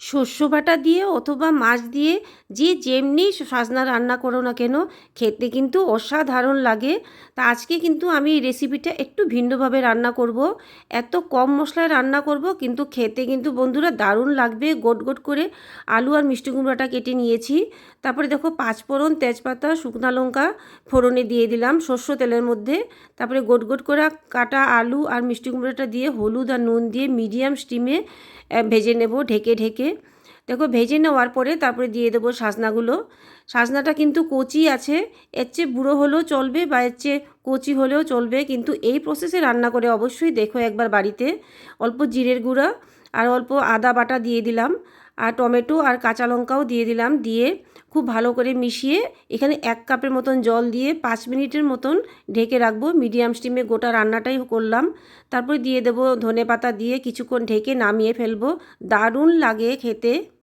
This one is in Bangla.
শস্য বাটা দিয়ে অথবা মাছ দিয়ে যে যেমনি সাজনা রান্না করো না কেন, খেতে কিন্তু অসাধারণ লাগে। তা আজকে কিন্তু আমি এই রেসিপিটা একটু ভিন্নভাবে রান্না করব। এত কম মশলায় রান্না করব, কিন্তু খেতে কিন্তু বন্ধুরা দারুণ লাগবে। গোট গোট করে আলু আর মিষ্টি কুমড়াটা কেটে নিয়েছি। তারপরে দেখো পাঁচফোড়ন, তেজপাতা, শুকনো লঙ্কা ফোড়নে দিয়ে দিলাম সর্ষে তেলের মধ্যে। তারপরে গোট গোট করে কাটা আলু আর মিষ্টি কুমড়াটা দিয়ে হলুদ আর নুন দিয়ে মিডিয়াম স্টিমে ভেজে নেব ঢেকে ঢেকে। দেখো ভেজে নেওয়ার পরে তারপরে দিয়ে দেবো সাজনাগুলো। সাজনাটা কিন্তু কচি আছে, এর চেয়ে বুড়ো হলেও চলবে বা এর চেয়ে কচি হলেও চলবে, কিন্তু এই প্রসেসে রান্না করে অবশ্যই দেখো একবার বাড়িতে। অল্প জিরের গুঁড়া আর অল্প আদা বাটা দিয়ে দিলাম, আর টমেটো আর কাঁচা লঙ্কাও দিয়ে দিলাম। দিয়ে খুব ভালো করে মিশিয়ে এখানে 1 কাপের মতন জল দিয়ে 5 মিনিটের মতন ঢেকে রাখবো। মিডিয়াম স্টিমে গোটা রান্নাটাই করলাম। তারপরে দিয়ে দেবো ধনেপাতা দিয়ে কিছুক্ষণ ঢেকে নামিয়ে ফেলবো। দারুণ লাগে খেতে।